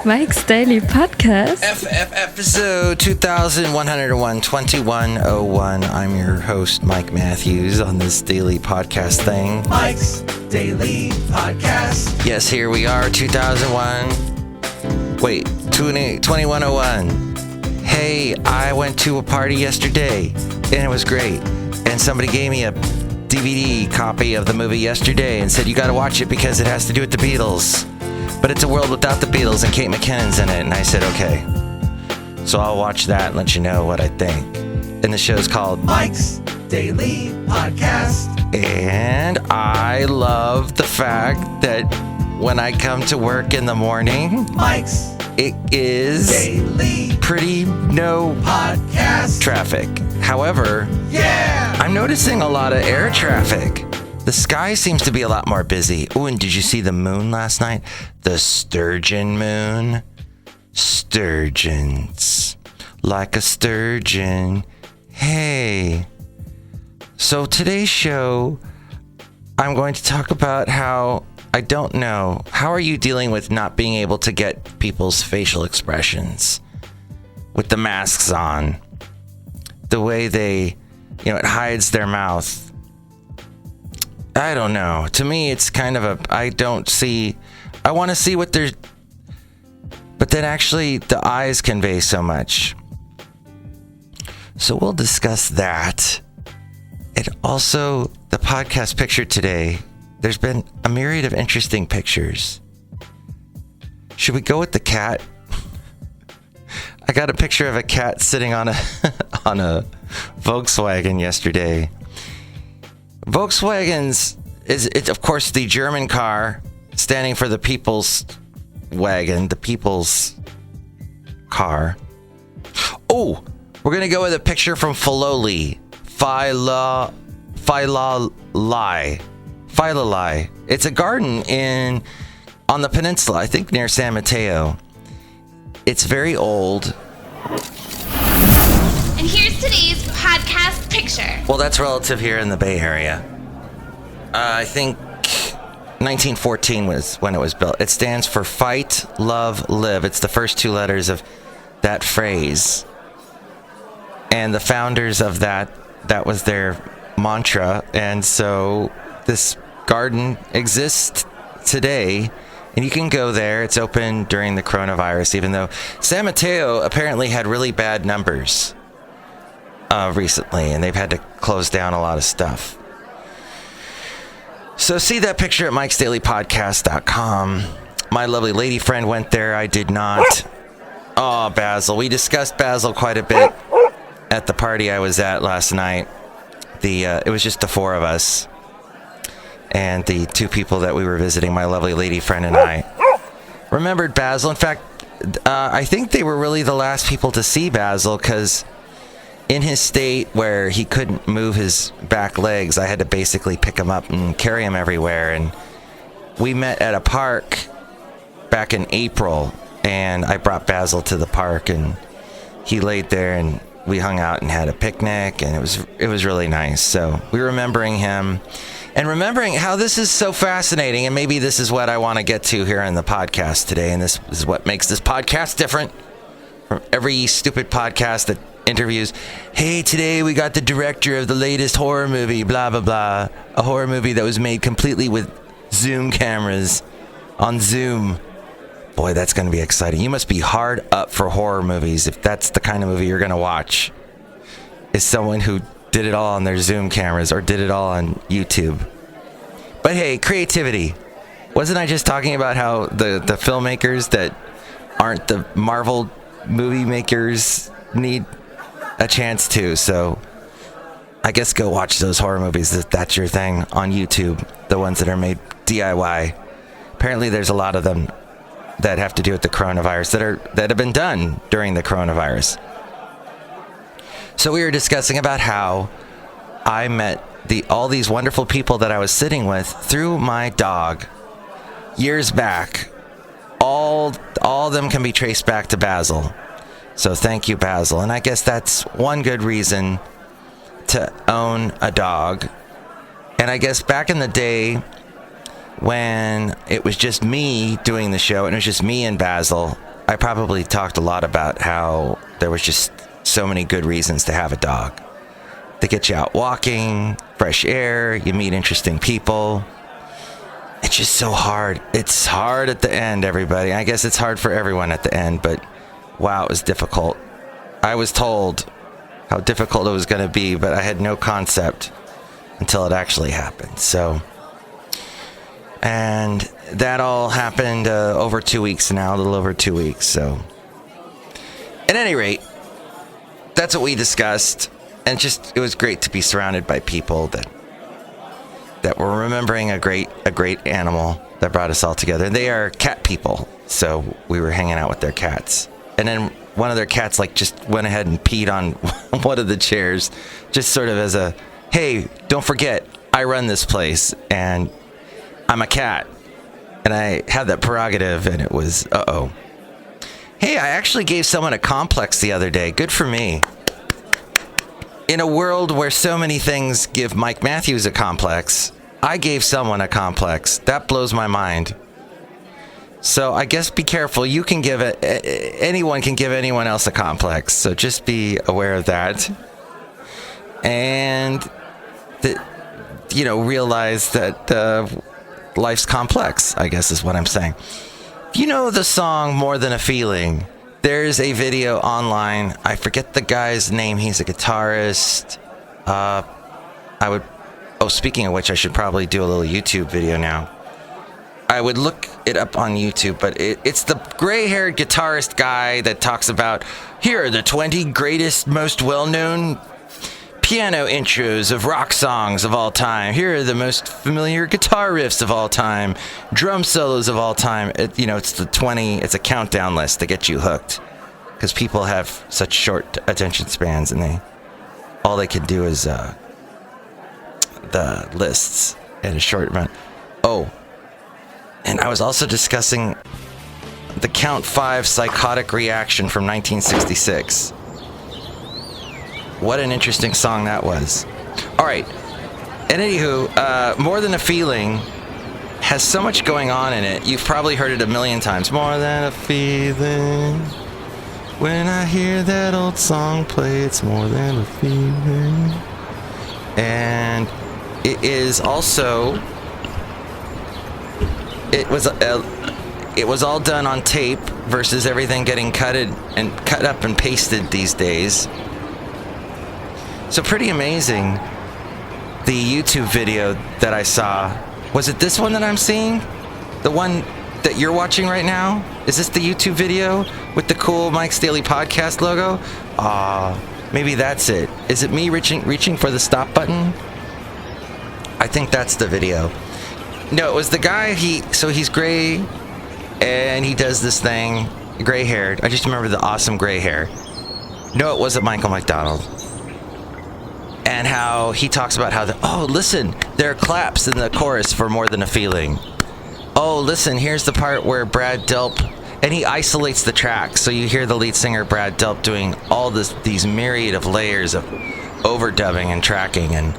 Mike's Daily Podcast. Episode 2101. I'm your host, Mike Matthews, on this daily podcast thing. Mike's Daily Podcast. Yes, here we are, 2101. Hey, I went to a party yesterday, and it was great. And somebody gave me a DVD copy of the movie yesterday and said, you gotta watch it because it has to do with the Beatles. But it's a world without the Beatles and Kate McKinnon's in it. And I said, okay. So I'll watch that and let you know what I think. And the show's called Mike's Daily Podcast. And I love the fact that when I come to work in the morning, Mike's it is Daily pretty no Podcast traffic. However, I'm noticing a lot of air traffic. The sky seems to be a lot more busy. Oh, and did you see the moon last night? The sturgeon moon. Sturgeons. Like a sturgeon. Hey. So today's show, I'm going to talk about how, I don't know, how are you dealing with not being able to get people's facial expressions with the masks on? The way they, it hides their mouth. I don't know. To me, it's kind of I want to see what they're, but then actually the eyes convey so much. So we'll discuss that. And also the podcast picture today. There's been a myriad of interesting pictures. Should we go with the cat? I got a picture of a cat sitting on a Volkswagen yesterday. Volkswagen's it's of course the German car standing for the people's wagon, the people's car. Oh, we're gonna go with a picture from Philoli. Philoli. It's a garden on the peninsula, I think near San Mateo. It's very old. And here's today's podcast picture. Well, that's relative here in the Bay Area. I think 1914 was when it was built. It stands for Fight, Love, Live. It's the first two letters of that phrase. And the founders of that was their mantra. And so this garden exists today. And you can go there. It's open during the coronavirus, even though San Mateo apparently had really bad numbers recently, and they've had to close down a lot of stuff. So see that picture at mikesdailypodcast.com. My lovely lady friend went there. I did not. Oh, Basil. We discussed Basil quite a bit at the party I was at last night. It was just the four of us. And the two people that we were visiting, my lovely lady friend and I, remembered Basil. In fact, I think they were really the last people to see Basil, because in his state where he couldn't move his back legs, I had to basically pick him up and carry him everywhere. And we met at a park back in April, and I brought Basil to the park, and he laid there, and we hung out and had a picnic, and it was really nice. So we're remembering him. And remembering how this is so fascinating, and maybe this is what I want to get to here in the podcast today, and this is what makes this podcast different from every stupid podcast that interviews, hey, today we got the director of the latest horror movie, blah, blah, blah, a horror movie that was made completely with Zoom cameras on Zoom. Boy, that's going to be exciting. You must be hard up for horror movies if that's the kind of movie you're going to watch, is someone who did it all on their Zoom cameras or did it all on YouTube. But hey, creativity. Wasn't I just talking about how the filmmakers that aren't the Marvel movie makers need a chance to? So I guess go watch those horror movies if that's your thing on YouTube, the ones that are made DIY. Apparently there's a lot of them that have to do with the coronavirus that have been done during the coronavirus. So we were discussing about how I met all these wonderful people that I was sitting with through my dog years back. All of them can be traced back to Basil. So thank you, Basil. And I guess that's one good reason to own a dog. And I guess back in the day, when it was just me doing the show and it was just me and Basil, I probably talked a lot about how there was just so many good reasons to have a dog. They get you out walking, fresh air, you meet interesting people. It's just so hard. It's hard at the end, everybody. I guess it's hard for everyone at the end, but wow, it was difficult. I was told how difficult it was going to be, but I had no concept until it actually happened. So, and that all happened over 2 weeks now, a little over 2 weeks. So, at any rate, that's what we discussed. And just, it was great to be surrounded by people that were remembering a great animal that brought us all together. And they are cat people, so we were hanging out with their cats. And then one of their cats just went ahead and peed on one of the chairs, just sort of as a, hey, don't forget, I run this place, and I'm a cat, and I have that prerogative. And it was, uh-oh. Hey, I actually gave someone a complex the other day. Good for me. In a world where so many things give Mike Matthews a complex, I gave someone a complex. That blows my mind. So I guess be careful. You can give it. Anyone can give anyone else a complex. So just be aware of that. And realize that life's complex, I guess is what I'm saying. You know the song More Than a Feeling? There's a video online. I forget the guy's name. He's a guitarist. Speaking of which, I should probably do a little YouTube video now. I would look it up on YouTube, but it's the gray-haired guitarist guy that talks about, here are the 20 greatest, most well-known piano intros of rock songs of all time. Here are the most familiar guitar riffs of all time, drum solos of all time. It's the 20. It's a countdown list to get you hooked, because people have such short attention spans, and all they can do is the lists in a short amount. Oh, and I was also discussing the Count 5 Psychotic Reaction from 1966. What an interesting song that was. All right. And anywho, More Than a Feeling has so much going on in it. You've probably heard it a million times. More than a feeling. When I hear that old song play, it's more than a feeling. And it is also... It was all done on tape versus everything getting cut up and pasted these days. So pretty amazing. The YouTube video that I saw, was it this one that I'm seeing? The one that you're watching right now? Is this the YouTube video with the cool Mike's Daily Podcast logo? Maybe that's it. Is it me reaching for the stop button? I think that's the video. No, it was the guy, he's gray, and he does this thing, gray-haired. I just remember the awesome gray hair. No, it wasn't Michael McDonald. And how he talks about how listen, there are claps in the chorus for More Than a Feeling. Oh, listen, here's the part where Brad Delp, and he isolates the track, so you hear the lead singer Brad Delp doing all these myriad of layers of overdubbing and tracking, and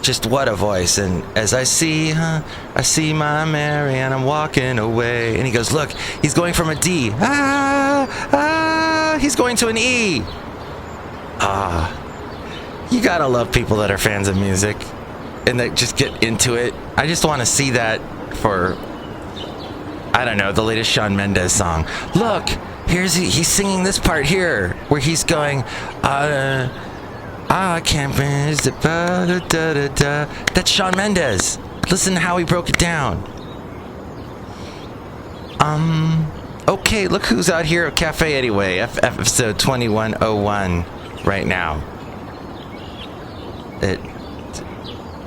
just what a voice. And as I see my Mary and I'm walking away, and he goes, look, he's going from a D, he's going to an E. You gotta love people that are fans of music and that just get into it. I just want to see that for, I don't know, the latest Shawn Mendes song. Look, he's singing this part here where he's going, I can't finish the da-da-da-da-da. That's Shawn Mendes. Listen to how he broke it down. Okay, look who's out here at Cafe Anyway, episode 2101 right now.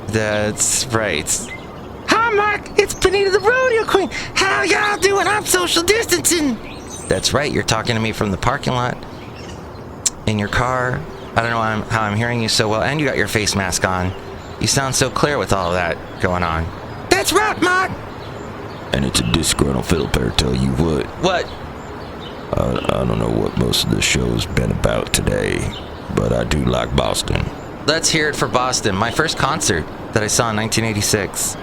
That's right. Hi, Mark. It's Benita the Rodeo Queen. How y'all doing? I'm social distancing. That's right. You're talking to me from the parking lot in your car. I don't know how I'm hearing you so well, and you got your face mask on. You sound so clear with all of that going on. That's right, Mark. And it's a disgruntled fiddle player, tell you what. What? I don't know what most of the show's been about today, but I do like Boston. Let's hear it for Boston. My first concert that I saw in 1986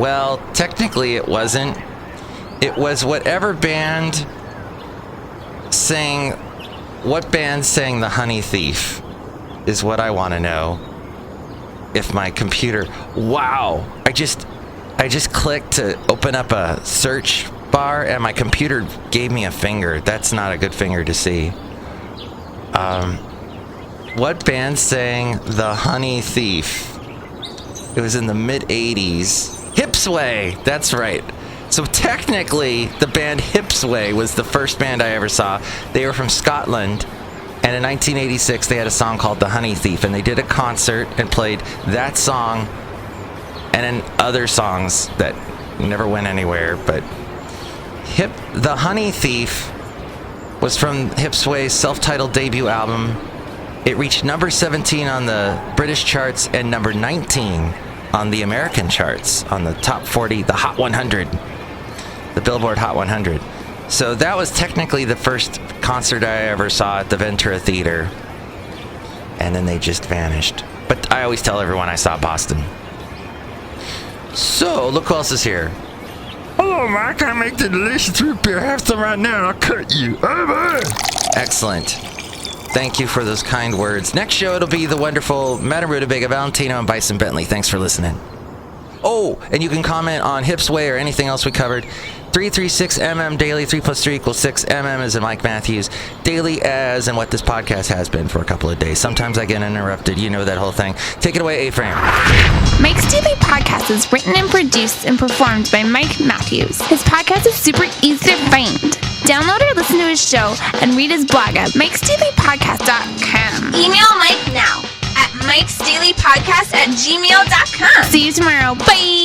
Well, technically it wasn't. It was whatever band sang... What band sang The Honey Thief is what I want to know. If my computer... Wow! I just clicked to open up a search bar and my computer gave me a finger. That's not a good finger to see. What band sang The Honey Thief? It was in the mid-'80s. Hipsway! That's right. So technically, the band Hipsway was the first band I ever saw. They were from Scotland, and in 1986, they had a song called The Honey Thief, and they did a concert and played that song and then other songs that never went anywhere. But The Honey Thief was from Hipsway's self-titled debut album. It reached number 17 on the British charts and number 19 on the American charts, on the top 40, the Hot 100. The Billboard Hot 100. So that was technically the first concert I ever saw at the Ventura Theater. And then they just vanished. But I always tell everyone I saw Boston. So, look who else is here. Hello, I can't make the delicious root beer. Have some right now, I'll cut you. Excellent. Thank you for those kind words. Next show, it'll be the wonderful Madame Rootabega, Valentino, and Bison Bentley. Thanks for listening. Oh, and you can comment on Hipsway or anything else we covered. 336mm daily, 3 plus 3 equals 6. MM is in Mike Matthews. Daily as and what this podcast has been for a couple of days. Sometimes I get interrupted. You know that whole thing. Take it away, A-Frame. Mike's Daily Podcast is written and produced and performed by Mike Matthews. His podcast is super easy to find. Download or listen to his show and read his blog at mikesdailypodcast.com. Email Mike now at mikesdailypodcast@gmail.com. See you tomorrow. Bye!